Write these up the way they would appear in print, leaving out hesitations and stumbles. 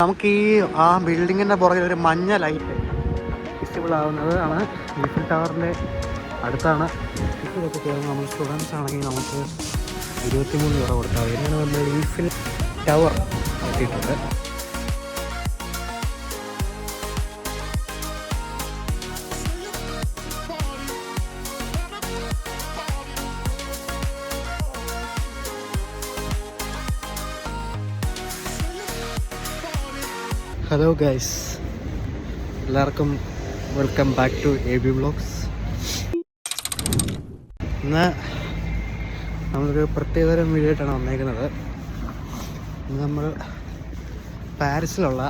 നമുക്ക് ഈ ബിൽഡിങ്ങിൻ്റെ പുറകിൽ ഒരു മഞ്ഞ ലൈറ്റ് വിസിബിൾ ആവുന്നത് ആണ് ഈഫിൽ ടവറിൻ്റെ അടുത്താണ്. ഇതൊക്കെ കയറുമ്പോൾ നമ്മൾ സ്റ്റുഡൻസ് ആണെങ്കിൽ നമുക്ക് 23 രൂപ കൊടുത്താൽ മതി. ഇങ്ങനെ നമ്മൾ ഈഫിൽ ടവർ എത്തിയിട്ടുണ്ട്. ഹലോ ഗൈസ്, എല്ലാവർക്കും welcome back to AB vlogs. ഇന്ന് നമ്മളൊരു പ്രത്യേകതരം വീഡിയോ ആയിട്ടാണ് വന്നേക്കുന്നത്. ഇന്ന് നമ്മൾ പാരീസിലുള്ള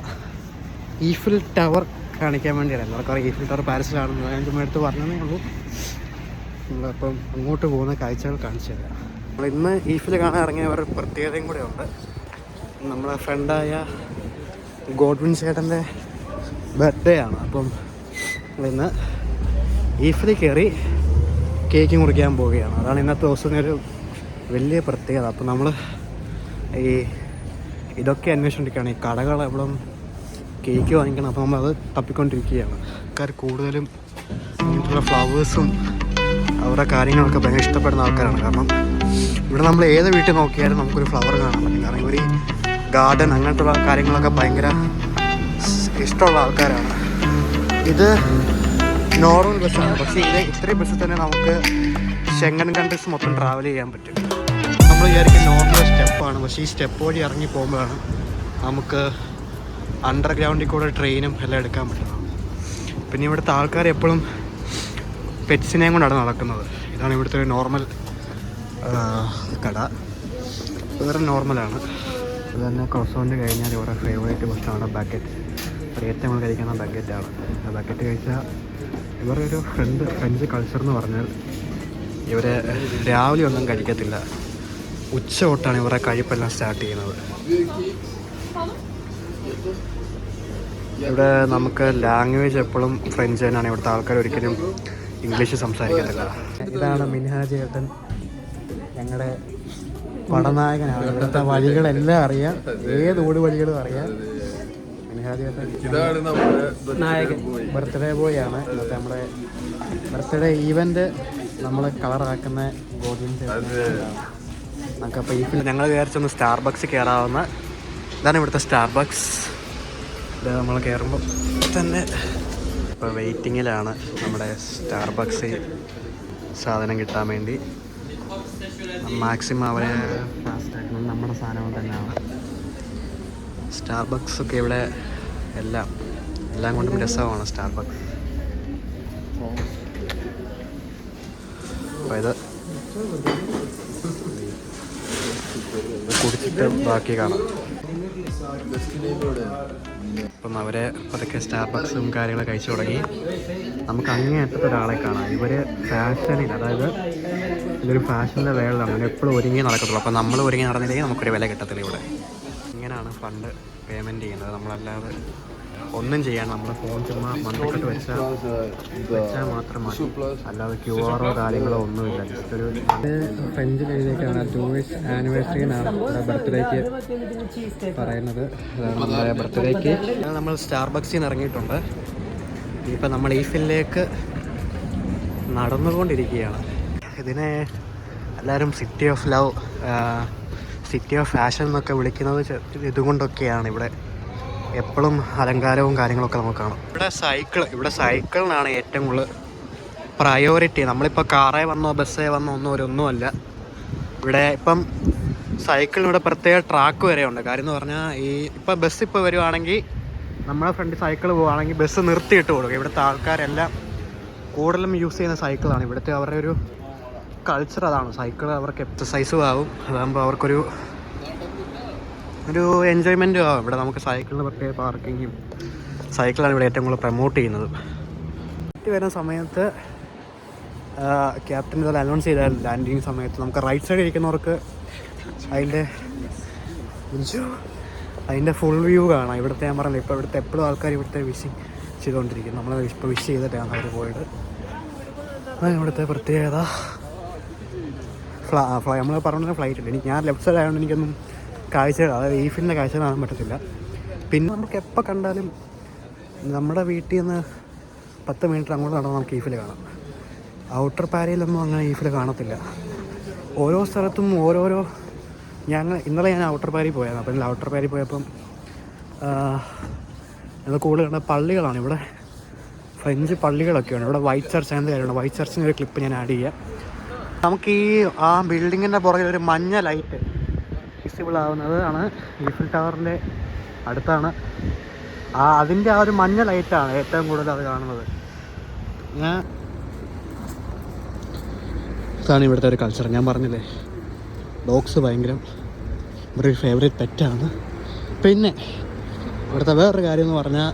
ഈഫിൽ ടവർ കാണിക്കാൻ വേണ്ടിയാണ്. എല്ലാവർക്കും ഈഫിൽ ടവർ പാരീസിലാണെന്ന് ഞാൻ ചുമ്മാ എടുത്ത് പറഞ്ഞതേ ഉള്ളൂ. നമ്മളപ്പം അങ്ങോട്ട് പോകുന്ന കാഴ്ചകൾ കാണിച്ചു തരാം. നമ്മളിന്ന് ഈഫിൽ കാണാൻ ഇറങ്ങിയ ഒരു പ്രത്യേകതയും കൂടെ ഉണ്ട്. നമ്മളെ ഫ്രണ്ടായ ഗോഡ്വിൻ ചേട്ടൻ്റെ ബർത്ത്ഡേ ആണ്. അപ്പം ഇന്ന് ഈഫിൽ കയറി കേക്ക് മുറിക്കാൻ പോവുകയാണ്. അതാണ് ഇന്നത്തെ ദിവസം ഒരു വലിയ പ്രത്യേകത. അപ്പം നമ്മൾ ഇതൊക്കെ അന്വേഷിച്ചുകൊണ്ടിരിക്കുകയാണ്. ഈ കടകൾ എവിടെ കേക്ക് വാങ്ങിക്കണം. അപ്പോൾ നമ്മളത് തപ്പിക്കൊണ്ടിരിക്കുകയാണ്. ആൾക്കാർ കൂടുതലും ഇങ്ങനത്തുള്ള ഫ്ലവേഴ്സും അവരുടെ കാര്യങ്ങളൊക്കെ ഭയങ്കര ഇഷ്ടപ്പെടുന്ന ആൾക്കാരാണ്. കാരണം ഇവിടെ നമ്മൾ ഏത് വീട്ടിൽ നോക്കിയാലും നമുക്കൊരു ഫ്ലവർ കാണാൻ പറ്റും. കാരണം ഇവർ ഗാർഡൻ അങ്ങനത്തുള്ള കാര്യങ്ങളൊക്കെ ഭയങ്കര ഇഷ്ടമുള്ള ആൾക്കാരാണ്. ഇത് നോർമൽ ബസ്സാണ്, പക്ഷേ ഇത്രയും ബസ്സിൽ തന്നെ നമുക്ക് ഷെങ്കൻ കൺട്രീസ് മൊത്തം ട്രാവൽ ചെയ്യാൻ പറ്റും. നമ്മൾ വിചാരിക്കും നോർമൽ സ്റ്റെപ്പാണ്, പക്ഷേ ഈ സ്റ്റെപ്പ് വഴി ഇറങ്ങി പോകുമ്പോഴാണ് നമുക്ക് അണ്ടർഗ്രൗണ്ടിൽ കൂടെ ട്രെയിനും എല്ലാം എടുക്കാൻ പറ്റുന്നത്. പിന്നെ ഇവിടുത്തെ ആൾക്കാർ എപ്പോഴും പെറ്റ്സിനെയും കൊണ്ടാണ് നടക്കുന്നത്. ഇതാണ് ഇവിടുത്തെ ഒരു നോർമൽ കട. വേറെ നോർമലാണ്. അത് തന്നെ ക്രോസോണ്ട് കഴിഞ്ഞാൽ ഇവിടെ ഫേവറേറ്റ് ഭക്ഷണമാണ് ബക്കറ്റ്. ഇവിടെ ഏറ്റവും കൂടുതൽ കഴിക്കുന്ന ബക്കറ്റാണ്. ആ ബക്കറ്റ് കഴിച്ചാൽ ഇവരുടെ ഒരു ഫ്രഞ്ച് കൾച്ചർ എന്ന് പറഞ്ഞാൽ ഇവർ രാവിലെ ഒന്നും കഴിക്കത്തില്ല. ഉച്ച തൊട്ടാണ് ഇവരുടെ കഴിപ്പെല്ലാം സ്റ്റാർട്ട് ചെയ്യുന്നത്. ഇവിടെ നമുക്ക് ലാംഗ്വേജ് എപ്പോഴും ഫ്രഞ്ച് തന്നെയാണ്. ഇവിടുത്തെ ആൾക്കാർ ഒരിക്കലും ഇംഗ്ലീഷ് സംസാരിക്കത്തില്ല. ഇതാണ് മിൻഹാജ് ചേട്ടൻ, ഞങ്ങളുടെ പടനായകനാണ്. ഇവിടുത്തെ വഴികളെല്ലാം അറിയാം, ഏത് ഓട് വഴികളും അറിയാം. മിൻഹാജ് ചേട്ടൻ നായകൻ, ബർത്ത്ഡേ ബോയ് ആണ്. ഇന്നത്തെ നമ്മുടെ ബർത്ത്ഡേ ഈവൻറ്റ് നമ്മൾ കളറാക്കുന്ന ഗോഡ്വിൻ ചേട്ടനാണ്. നമുക്കപ്പോൾ ഈ ഞങ്ങൾ വിചാരിച്ചൊന്ന് സ്റ്റാർബക്സ് കയറാവുന്ന ഇതാണ് ഇവിടുത്തെ സ്റ്റാർബക്സ്. ഇത് നമ്മൾ കയറുമ്പോൾ തന്നെ ഇപ്പോൾ വെയിറ്റിങ്ങിലാണ് നമ്മുടെ സ്റ്റാർബക്സ് സാധനം കിട്ടാൻ വേണ്ടി. മാക്സിമം അവരെ ഫാസ്റ്റാക്കണം. നമ്മുടെ സാധനം തന്നെയാണ് സ്റ്റാർബക്സ് ഒക്കെ. ഇവിടെ എല്ലാം കൊണ്ടും രസമാണ് സ്റ്റാർബക്സ്. അപ്പോൾ ഇത് കുടിച്ചിട്ട് ബാക്കി കാണാം. അപ്പം അവരെ പതുക്കെ സ്റ്റാർബക്സും കാര്യങ്ങളൊക്കെ കഴിച്ചു തുടങ്ങി. നമുക്ക് അങ്ങേയറ്റത്തെ ഒരാളെ കാണാം. ഇവർ ഫാഷനിൽ, അതായത് ഇതൊരു ഫാഷനിലെ വേളാണ്. എപ്പോഴും ഒരുങ്ങി നടക്കത്തുള്ളൂ. അപ്പം നമ്മൾ ഒരുങ്ങി നടന്നില്ലെങ്കിൽ നമുക്കൊരു വില കിട്ടത്തില്ല. ഇവിടെ ഇങ്ങനെയാണ് ഫണ്ട് പേയ്മെൻറ്റ് ചെയ്യുന്നത്. നമ്മളല്ലാതെ ഒന്നും ചെയ്യാൻ നമ്മുടെ ഫോൺ ചുമ്മാ മന്ത്രിക്കട്ട് വെച്ചാൽ മാത്രം മതി. അല്ലാതെ QR കാര്യങ്ങളോ ഒന്നുമില്ല. ജസ്റ്റ് ഒരു ഫ്രഞ്ച് എഴുതിയൊക്കെയാണ് 2 ആനിവേഴ്സറി എന്നാണ് ഇവിടെ ബർത്ത്ഡേക്ക് പറയുന്നത്. നമ്മുടെ ബർത്ത്ഡേക്ക് നമ്മൾ സ്റ്റാർബക്സിൽ നിന്ന് ഇറങ്ങിയിട്ടുണ്ട്. ഇപ്പം നമ്മൾ ഈഫിലേക്ക് നടന്നുകൊണ്ടിരിക്കുകയാണ്. ഇതിനെ എല്ലാവരും city of love, city of fashion എന്നൊക്കെ വിളിക്കുന്നത് ഇതുകൊണ്ടൊക്കെയാണ്. ഇവിടെ എപ്പോഴും അലങ്കാരവും കാര്യങ്ങളൊക്കെ നമുക്ക് കാണാം. ഇവിടെ സൈക്കിളിനാണ് ഏറ്റവും കൂടുതൽ പ്രയോറിറ്റി. നമ്മളിപ്പോൾ കാറേ വന്നോ ബസ്സേ വന്നോ ഒന്നുമല്ല. ഇവിടെ ഇപ്പം സൈക്കിളിനിവിടെ പ്രത്യേക ട്രാക്ക് വരെ ഉണ്ട്. കാര്യം എന്ന് പറഞ്ഞാൽ ഇപ്പം ബസ് ഇപ്പോൾ വരുവാണെങ്കിൽ നമ്മളെ ഫ്രണ്ട് സൈക്കിൾ പോവുകയാണെങ്കിൽ ബസ് നിർത്തിയിട്ട് കൊടുക്കും. ഇവിടുത്തെ ആൾക്കാരെല്ലാം കൂടുതലും യൂസ് ചെയ്യുന്ന സൈക്കിളാണ്. ഇവിടുത്തെ അവരുടെ ഒരു കൾച്ചർ അതാണ്. സൈക്കിൾ അവർക്ക് എക്സസൈസും ആവും. അതാകുമ്പോൾ അവർക്കൊരു എൻജോയ്മെൻറ്റും ആവും. ഇവിടെ നമുക്ക് സൈക്കിളിന് പ്രത്യേക പാർക്കിങ്ങും സൈക്കിളാണ് ഇവിടെ ഏറ്റവും കൂടുതൽ പ്രൊമോട്ട് ചെയ്യുന്നത്. വരുന്ന സമയത്ത് ക്യാപ്റ്റൻ ഇതെല്ലാം അനൗൺസ് ചെയ്താൽ ലാൻഡിങ് സമയത്ത് നമുക്ക് റൈറ്റ് സൈഡിൽ ഇരിക്കുന്നവർക്ക് അതിൻ്റെ ഫുൾ വ്യൂ കാണാം. ഇവിടുത്തെ ഞാൻ പറഞ്ഞില്ല, ഇപ്പോൾ ഇവിടുത്തെ എപ്പോഴും ആൾക്കാർ ഇവിടുത്തെ വിഷിങ് ചെയ്തുകൊണ്ടിരിക്കും. നമ്മൾ ഇപ്പോൾ വിഷ് ചെയ്തിട്ടാണ് അവർ പോയത്. അതാണ് ഇവിടുത്തെ പ്രത്യേകത. നമ്മൾ പറഞ്ഞ ഫ്ലൈറ്റ് ഉണ്ട്. ഞാൻ ലെഫ്റ്റ് സൈഡ് ആയതുകൊണ്ട് എനിക്കൊന്നും കാഴ്ചകൾ, അതായത് ഈഫിലിൻ്റെ കാഴ്ച കാണാൻ പറ്റത്തില്ല. പിന്നെ നമുക്ക് എപ്പോൾ കണ്ടാലും നമ്മുടെ വീട്ടിൽ നിന്ന് 10 മീറ്റർ അങ്ങോട്ട് നടന്നാൽ നമുക്ക് ഈഫിൽ കാണാം. ഔട്ടർ പാരയിലൊന്നും അങ്ങനെ ഈഫിൽ കാണത്തില്ല. ഓരോ സ്ഥലത്തും ഓരോരോ. ഇന്നലെ ഞാൻ ഔട്ടർ പാരി പോയായിരുന്നു. അപ്പോൾ ഔട്ടർ പാരി പോയപ്പം ഞങ്ങൾ കൂടുതൽ കണ്ട പള്ളികളാണ്. ഇവിടെ ഫ്രഞ്ച് പള്ളികളൊക്കെയാണ്. ഇവിടെ വൈറ്റ് ചർച്ച് അങ്ങനത്തെ കാര്യമാണ്. വൈറ്റ് ചർച്ചിൻ്റെ ഒരു ക്ലിപ്പ് ഞാൻ ആഡ് ചെയ്യാം. നമുക്ക് ആ ബിൽഡിങ്ങിൻ്റെ പുറകിൽ ഒരു മഞ്ഞ ലൈറ്റ് വിസിബിൾ ആവുന്നത് ആണ് ഈഫിൽ ടവറിൻ്റെ അടുത്താണ്. അതിൻ്റെ ആ ഒരു മഞ്ഞ ലൈറ്റാണ് ഏറ്റവും കൂടുതൽ അത് കാണുന്നത്. ഇതാണ് ഇവിടുത്തെ ഒരു കൾച്ചർ. ഞാൻ പറഞ്ഞില്ലേ, ഡോഗ്സ് ഭയങ്കര ഒരു ഫേവറേറ്റ് പെറ്റാണ്. പിന്നെ ഇവിടുത്തെ വേറൊരു കാര്യം എന്ന് പറഞ്ഞാൽ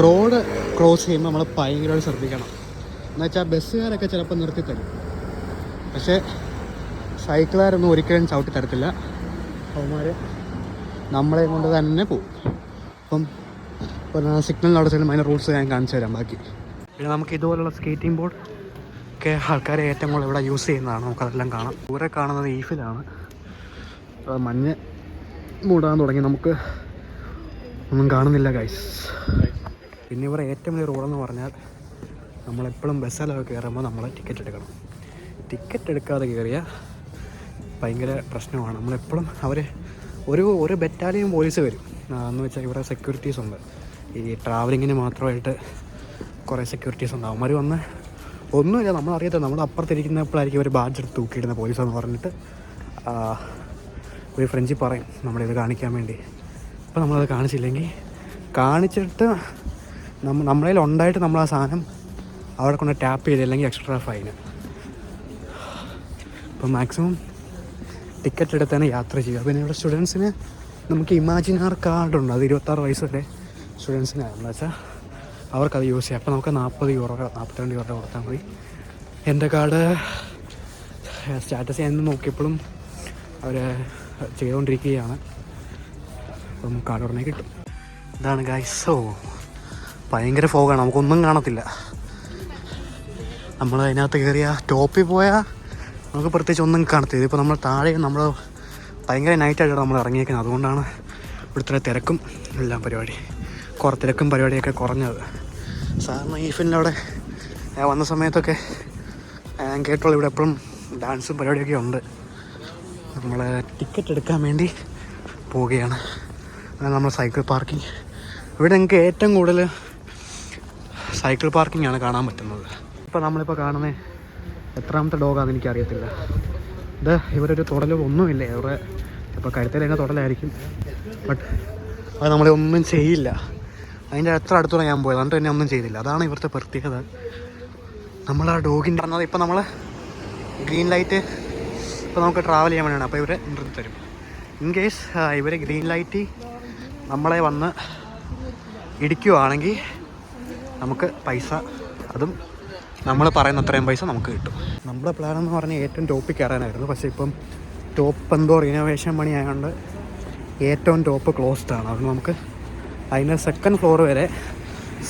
റോഡ് ക്രോസ് ചെയ്യുമ്പോൾ നമ്മൾ ഭയങ്കരമായിട്ട് ശ്രദ്ധിക്കണം. എന്നുവെച്ചാൽ ബസ്സുകാരൊക്കെ ചിലപ്പോൾ നിർത്തിത്തരും, പക്ഷേ സൈക്കിളുകാരൊന്നും ഒരിക്കലും ചവിട്ടി തരത്തില്ല. അവന്മാർ നമ്മളെ കൊണ്ട് തന്നെ പോകും. അപ്പം സിഗ്നലിന് അവിടെ ചെല്ലുമ്പോൾ അതിൻ്റെ റൂൾസ് ഞാൻ കാണിച്ചു തരാം ബാക്കി. പിന്നെ നമുക്ക് ഇതുപോലുള്ള സ്കേറ്റിംഗ് ബോർഡ് ഒക്കെ ആൾക്കാരെ ഏറ്റവും കൂടുതൽ ഇവിടെ യൂസ് ചെയ്യുന്നതാണ്. നമുക്കതെല്ലാം കാണാം. ദൂരെ കാണുന്നത് ഈഫിലാണ്. മഞ്ഞ് മൂടാൻ തുടങ്ങി, നമുക്ക് ഒന്നും കാണുന്നില്ല ഗൈസ്. പിന്നെ ഇവിടെ ഏറ്റവും വലിയ റോഡെന്ന് പറഞ്ഞാൽ നമ്മളെപ്പോഴും ബസ്സിലൊക്കെ കയറുമ്പോൾ നമ്മൾ ടിക്കറ്റ് എടുക്കണം. ടിക്കറ്റ് എടുക്കാതെ കയറിയാൽ ഭയങ്കര പ്രശ്നമാണ്. നമ്മളെപ്പോഴും ഒരു ബറ്റാലിയൻ പോലീസ് വരും. എന്ന് വെച്ചാൽ ഇവിടെ സെക്യൂരിറ്റീസ് ഉണ്ട്. ഈ ട്രാവലിങ്ങിന് മാത്രമായിട്ട് കുറേ സെക്യൂരിറ്റീസ് ഉണ്ട്. അവന്മാർ വന്ന് ഒന്നുമില്ല, നമ്മളറിയത്തില്ല. നമ്മൾ അപ്പുറത്തിരിക്കുന്നപ്പോഴായിരിക്കും ഒരു ബാഡ്ജ് എടുത്ത് തൂക്കിയിടുന്ന പോലീസെന്ന് പറഞ്ഞിട്ട് ഒരു ഫ്രഞ്ചിൽ പറയും നമ്മളിത് കാണിക്കാൻ വേണ്ടി. അപ്പോൾ നമ്മളത് കാണിച്ചിട്ട് നമ്മളതിൽ ഉണ്ടായിട്ട് നമ്മൾ ആ സാധനം അവിടെ കൊണ്ട് ടാപ്പ് ചെയ്തില്ലെങ്കിൽ എക്സ്ട്രാ ഫൈന്. അപ്പോൾ മാക്സിമം ടിക്കറ്റ് എടുത്താണ് യാത്ര ചെയ്യുക. പിന്നെ ഇവിടെ സ്റ്റുഡൻസിന് നമുക്ക് ഇമാജിനാർ കാർഡുണ്ട്. അത് 26 വയസ്സ് വരെ സ്റ്റുഡൻസിനാണ്. എന്ന് വെച്ചാൽ അവർക്കത് യൂസ് ചെയ്യാം. അപ്പോൾ നമുക്ക് 40 യൂറോ 42 യൂറോ കൊടുത്താൽ മതി. എൻ്റെ കാർഡ് സ്റ്റാറ്റസ് ഞാൻ നോക്കിയപ്പോഴും അവർ ചെയ്തുകൊണ്ടിരിക്കുകയാണ്. അപ്പം കാർഡ് ഉടനെ കിട്ടും. ഇതാണ് ഗൈസ്. ഭയങ്കര ഫോഗാണ്, നമുക്കൊന്നും കാണത്തില്ല. നമ്മൾ അതിനകത്ത് കയറിയ ടോപ്പിൽ പോയാൽ നമുക്ക് പ്രത്യേകിച്ച് ഒന്നും കാണത്തില്ല. ഇപ്പോൾ നമ്മൾ താഴെ നമ്മൾ ഭയങ്കര നൈറ്റായിട്ടാണ് നമ്മൾ ഇറങ്ങിയേക്കുന്നത്. അതുകൊണ്ടാണ് ഇവിടുത്തെ തിരക്കും എല്ലാം തിരക്കും പരിപാടിയൊക്കെ കുറഞ്ഞത്. സാധാരണ ഈഫിൻ്റെ അവിടെ വന്ന സമയത്തൊക്കെ ഞാൻ കേട്ടോളൂ ഇവിടെ എപ്പോഴും ഡാൻസും പരിപാടിയൊക്കെ ഉണ്ട്. നമ്മൾ ടിക്കറ്റ് എടുക്കാൻ വേണ്ടി പോവുകയാണ്. നമ്മൾ സൈക്കിൾ പാർക്കിംഗ്. ഇവിടെ നിങ്ങൾക്ക് ഏറ്റവും കൂടുതൽ സൈക്കിൾ പാർക്കിംഗ് ആണ് കാണാൻ പറ്റുന്നത്. ഇപ്പോൾ നമ്മളിപ്പോൾ കാണുന്നത് എത്രാമത്തെ ഡോഗാണെന്ന് എനിക്കറിയത്തില്ല. ഇവരൊരു തുടലും ഒന്നുമില്ല. ഇവരുടെ ഇപ്പോൾ കഴുത്തിൽ തന്നെ തുടലായിരിക്കും. ബട്ട് അത് നമ്മളെ ഒന്നും ചെയ്യില്ല. അതിൻ്റെ എത്ര അടുത്തോടെ ഞാൻ പോയത്, എന്നിട്ട് തന്നെ ഒന്നും ചെയ്തില്ല. അതാണ് ഇവിടുത്തെ പ്രത്യേകത. നമ്മൾ ആ ഡോഗിൻ്റെ പറഞ്ഞത് ഇപ്പോൾ നമ്മൾ ഗ്രീൻ ലൈറ്റ് ഇപ്പോൾ നമുക്ക് ട്രാവൽ ചെയ്യാൻ വേണ്ടിയാണ്. അപ്പോൾ ഇവരെ നിർത്തി തരും. ഇൻ കേസ് ഇവർ ഗ്രീൻ ലൈറ്റ് നമ്മളെ വന്ന് ഇടിക്കുവാണെങ്കിൽ നമുക്ക് പൈസ, അതും നമ്മൾ പറയുന്ന അത്രയും പൈസ നമുക്ക് കിട്ടും. നമ്മുടെ പ്ലാനെന്ന് പറഞ്ഞാൽ ഏറ്റവും ടോപ്പിൽ കയറാനായിരുന്നു. പക്ഷേ ഇപ്പം ടോപ്പ് എന്തോ റിനോവേഷൻ പണി ആയതുകൊണ്ട് ഏറ്റവും ടോപ്പ് ക്ലോസ്ഡ് ആണ്. അതുകൊണ്ട് നമുക്ക് അതിൻ്റെ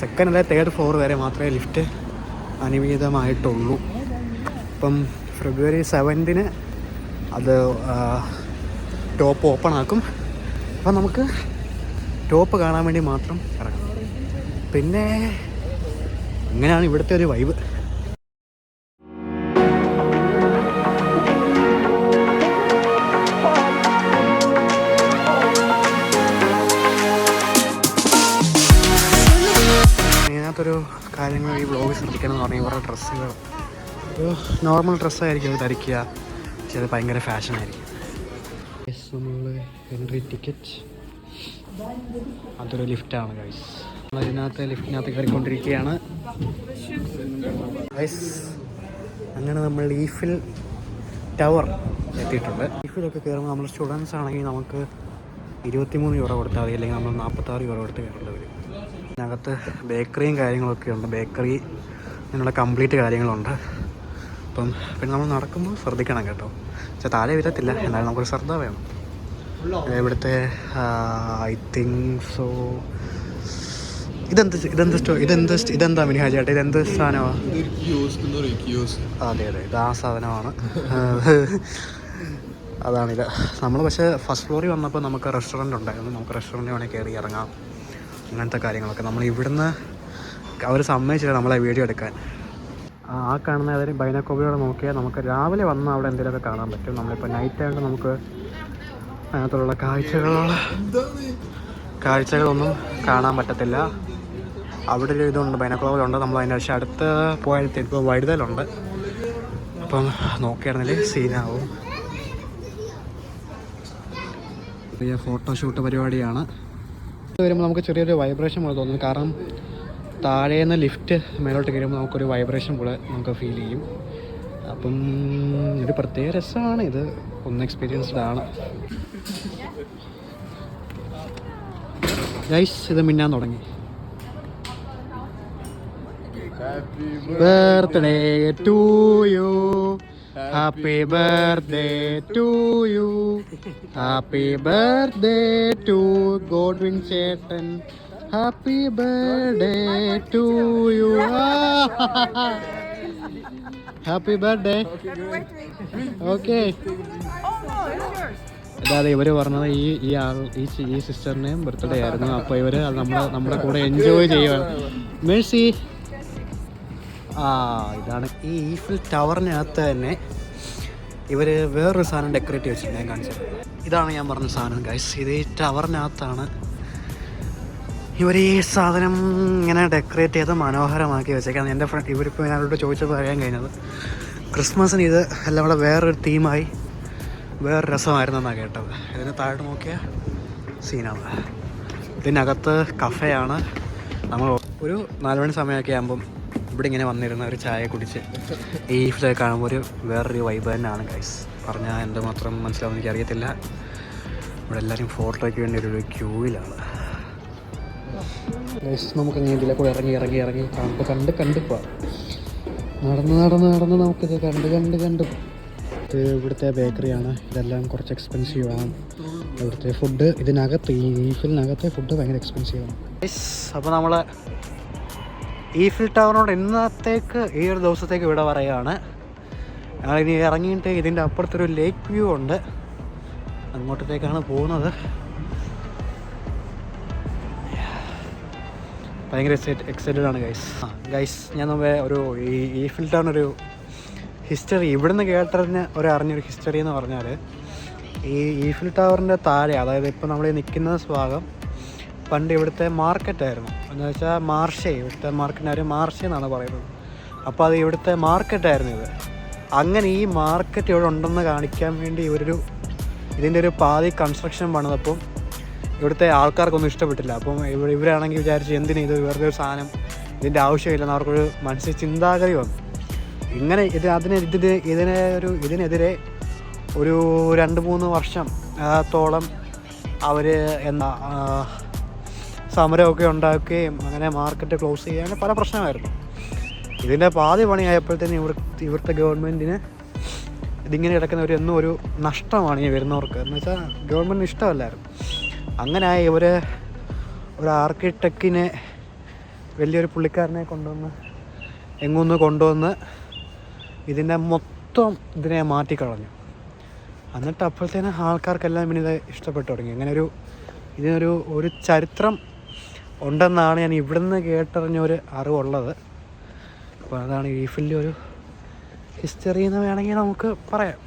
സെക്കൻഡ് അല്ലെ തേർഡ് ഫ്ലോർ വരെ മാത്രമേ ലിഫ്റ്റ് അനുവദിതമായിട്ടുള്ളൂ. ഇപ്പം ഫെബ്രുവരി 7 അത് ടോപ്പ് ഓപ്പൺ ആക്കും. അപ്പം നമുക്ക് ടോപ്പ് കാണാൻ വേണ്ടി മാത്രം ഇറങ്ങാം. പിന്നെ ഇങ്ങനെയാണ് ഇവിടുത്തെ ഒരു വൈബ്. മെയിനാത്തൊരു കാര്യങ്ങൾ ഈ വ്ളോഗ് ശ്രദ്ധിക്കണം എന്ന് പറഞ്ഞാൽ ഇവരുടെ ഡ്രസ്സുകൾ ഒരു നോർമൽ ഡ്രസ്സായിരിക്കും അത് ധരിക്കുക, പക്ഷേ അത് ഭയങ്കര ഫാഷനായിരിക്കും. നമ്മൾ എൻട്രി ടിക്കറ്റ്, അതൊരു ലിഫ്റ്റാണ് ഗൈസ്. നമ്മളതിനകത്ത് ലിഫ്റ്റിനകത്ത് കയറിക്കൊണ്ടിരിക്കുകയാണ് ഗൈസ്. അങ്ങനെ നമ്മൾ ഈഫിൽ ടവർ എത്തിയിട്ടുണ്ട്. ഈഫിലൊക്കെ കയറുമ്പോൾ നമ്മൾ സ്റ്റുഡൻസ് ആണെങ്കിൽ നമുക്ക് 23 യൂറോ കൊടുത്താൽ മതി, അല്ലെങ്കിൽ നമ്മൾ 46 യൂറോ കൊടുത്ത് കയറേണ്ടി വരും. അതിനകത്ത് ബേക്കറിയും കാര്യങ്ങളൊക്കെ ഉണ്ട്. ബേക്കറി അങ്ങനെയുള്ള കംപ്ലീറ്റ് കാര്യങ്ങളുണ്ട്. അപ്പം പിന്നെ നമ്മൾ നടക്കുമ്പോൾ ശ്രദ്ധിക്കണം കേട്ടോ. പക്ഷേ താഴെ വരത്തില്ല, എന്നാലും നമുക്കൊരു ശ്രദ്ധ വേണം. ഇവിടുത്തെ ഐ തിങ്ക് സോ ഇതെന്താ മിനിഹാജ് ചേട്ടാ, ഇതെന്ത് സാധനമാണ്? അതെ ഇത് ആ സാധനമാണ്. അതാണിത്. നമ്മൾ പക്ഷേ ഫസ്റ്റ് ഫ്ലോറിൽ വന്നപ്പോൾ നമുക്ക് റെസ്റ്റോറൻറ്റ് ഉണ്ടായിരുന്നു. നമുക്ക് റെസ്റ്റോറൻറ്റിൽ വേണമെങ്കിൽ കയറി ഇറങ്ങാം, അങ്ങനത്തെ കാര്യങ്ങളൊക്കെ. നമ്മൾ ഇവിടുന്ന് അവർ സമ്മതിച്ചില്ല നമ്മളെ വീഡിയോ എടുക്കാൻ. ആ കാണുന്ന ഏതായാലും ബൈനോക്കുലറോടെ നോക്കിയാൽ നമുക്ക് രാവിലെ വന്ന് അവിടെ എന്തെങ്കിലുമൊക്കെ കാണാൻ പറ്റും. നമ്മളിപ്പോൾ നൈറ്റ് ആയിട്ട് നമുക്ക് അതിനകത്തുള്ള കാഴ്ചകളൊന്നും കാണാൻ പറ്റത്തില്ല. അവിടെ ഒരു ഇതുണ്ട്, ബൈനോക്കുലറുണ്ട്. നമ്മൾ അതിൻ്റെ പക്ഷേ അടുത്ത് പോയാൽ ഇപ്പോൾ വഴുതലുണ്ട്. അപ്പം നോക്കിയായിരുന്നില്ലേ സീനാവും. ചെറിയ ഫോട്ടോഷൂട്ട് പരിപാടിയാണ്. വരുമ്പോൾ നമുക്ക് ചെറിയൊരു വൈബ്രേഷൻ പോലെ തോന്നുന്നു. കാരണം താഴേന്ന് ലിഫ്റ്റ് മേലോട്ട് കയറുമ്പോൾ നമുക്കൊരു വൈബ്രേഷൻ പോലെ നമുക്ക് ഫീൽ ചെയ്യും. അപ്പം ഒരു പ്രത്യേക രസമാണ് ഇത്. ഒന്ന് എക്സ്പീരിയൻസ്ഡ് ആണ് ഗൈസ്. ഇത് മിന്നാൻ തുടങ്ങി. Birthday to you, happy birthday to you, happy birthday to Godwin ചേട്ടൻ, happy birthday to you, happy birthday. Okay, അതായത് ഇവർ പറഞ്ഞത് ഈ സിസ്റ്ററിൻ്റെയും ബർത്ത്ഡേ ആയിരുന്നു. അപ്പോൾ ഇവർ നമ്മുടെ കൂടെ എൻജോയ് ചെയ്യുക. മേഴ്സി. ഇതാണ് ഈ ഈഫിൽ ടവറിനകത്ത് തന്നെ ഇവർ വേറൊരു സാധനം ഡെക്കറേറ്റ് വെച്ചിട്ടുണ്ട്. ഞാൻ കാണിച്ചത് ഇതാണ് ഞാൻ പറഞ്ഞ സാധനം ഗൈസ്. ഇത് ഈ ടവറിനകത്താണ് ഇവർ ഈ സാധനം ഇങ്ങനെ ഡെക്കറേറ്റ് ചെയ്ത് മനോഹരമാക്കി വെച്ചേക്കാണ്. എൻ്റെ ഫ്രണ്ട് ഇവരിപ്പോൾ ഞാനോട് ചോദിച്ചപ്പോൾ അറിയാൻ കഴിഞ്ഞത് ക്രിസ്മസിന് ഇത് എല്ലാം കൂടെ വേറൊരു തീമായി വേറൊരു രസമായിരുന്നെന്നാണ് കേട്ടത്. ഇതിന് താഴെ നോക്കിയ സീനാണ്. ഇതിനകത്ത് കഫേയാണ്. നമ്മൾ ഒരു 4 മണി സമയമൊക്കെ ആകുമ്പം ഇവിടെ ഇങ്ങനെ വന്നിരുന്ന ഒരു ചായ കുടിച്ച് ഈ ഫ്ലേ കാണുമ്പോൾ ഒരു വേറൊരു വൈബ് തന്നെയാണ് ഗൈസ്. പറഞ്ഞാൽ എന്തുമാത്രം മനസ്സിലാവുമെന്ന് എനിക്കറിയത്തില്ല. ഇവിടെ എല്ലാവരും ഫോട്ടോയ്ക്ക് വേണ്ടി ഒരു ക്യൂവിലാണ് ഗൈസ്. നമുക്ക് ഇതിലെ കൂടെ ഇറങ്ങി കണ്ട് പോവാം. നടന്ന് നമുക്കിത് കണ്ട് ഇത് ഇവിടുത്തെ ബേക്കറിയാണ്. ഇതെല്ലാം കുറച്ച് എക്സ്പെൻസീവ് ആണ്. ഇവിടുത്തെ ഫുഡ് ഇതിനകത്ത് ഈ ഈഫിലിനകത്തെ ഫുഡ് ഭയങ്കര എക്സ്പെൻസീവ് ആണ്. അപ്പോൾ നമ്മൾ ഈഫിൽ ടവറിനോട് ഇന്നത്തേക്ക് ഈ ഒരു ദിവസത്തേക്ക് ഇവിടെ പറയുകയാണ്. ഞങ്ങളിനി ഇറങ്ങിയിട്ട് ഇതിൻ്റെ അപ്പുറത്തൊരു ലേക്ക് വ്യൂ ഉണ്ട്, അങ്ങോട്ടത്തേക്കാണ് പോകുന്നത്. ഭയങ്കര എക്സൈറ്റഡ് ആണ് ഗൈസ്. ഞാൻ മുമ്പേ ഒരു ഈ ഈഫിൽ ടവറിനൊരു ഹിസ്റ്ററി ഇവിടുന്ന് കേട്ടറിഞ്ഞ അറിഞ്ഞൊരു ഹിസ്റ്ററി എന്ന് പറഞ്ഞാൽ, ഈ ഈഫിൽ ടവറിൻ്റെ താഴെ, അതായത് ഇപ്പോൾ നമ്മൾ നിൽക്കുന്ന ഭാഗം പണ്ട് ഇവിടുത്തെ മാർക്കറ്റായിരുന്നു. എന്ന് വെച്ചാൽ ഇവിടുത്തെ മാർക്കറ്റിന് ഒരു മാർഷേ എന്നാണ് പറയുന്നത്. അപ്പോൾ അത് ഇവിടുത്തെ മാർക്കറ്റായിരുന്നു ഇത്. അങ്ങനെ ഈ മാർക്കറ്റ് ഇവിടെ ഉണ്ടെന്ന് കാണിക്കാൻ വേണ്ടി ഇതിൻ്റെ ഒരു പാതി കൺസ്ട്രക്ഷൻ പണിതപ്പം ഇവിടുത്തെ ആൾക്കാർക്കൊന്നും ഇഷ്ടപ്പെട്ടില്ല. അപ്പം ഇവരാണെങ്കിൽ വിചാരിച്ച് എന്തിനും ഇത് വെറുതെ ഒരു സാധനം, ഇതിൻ്റെ ആവശ്യമില്ലെന്ന് അവർക്കൊരു മനസ്സിൽ ചിന്താഗതി വന്നു. ഇങ്ങനെ ഇതിനെതിരെ ഒരു 2-3 വർഷത്തോളം അവർ സമരമൊക്കെ ഉണ്ടാക്കുകയും അങ്ങനെ മാർക്കറ്റ് ക്ലോസ് ചെയ്യാൻ പല പ്രശ്നമായിരുന്നു. ഇതിൻ്റെ പാതി പണിയായപ്പോഴത്തേന് ഇവിടുത്തെ ഗവൺമെൻറ്റിന് ഇതിങ്ങനെ കിടക്കുന്ന എന്നും ഒരു നഷ്ടമാണ് ഈ വരുന്നവർക്ക്. എന്ന് വെച്ചാൽ ഗവൺമെൻറ്റിന് ഇഷ്ടമല്ലായിരുന്നു. അങ്ങനെ ഒരു ആർക്കിടെക്റ്റിനെ, വലിയൊരു പുള്ളിക്കാരനെ കൊണ്ടുവന്ന് ഇതിനെ മൊത്തം മാറ്റിക്കളഞ്ഞു. എന്നിട്ട് അപ്പോഴത്തേന് ആൾക്കാർക്കെല്ലാം പിന്നെ ഇത് ഇഷ്ടപ്പെട്ടു തുടങ്ങി. അങ്ങനെ ഇതിനൊരു ചരിത്രം ഉണ്ടെന്നാണ് ഞാൻ ഇവിടുന്ന് കേട്ടറിഞ്ഞൊരു അറിവുള്ളത്. അപ്പോൾ അതാണ് ഈഫിലിൻ്റെ ഒരു ഹിസ്റ്ററി എന്ന് വേണമെങ്കിൽ നമുക്ക് പറയാം.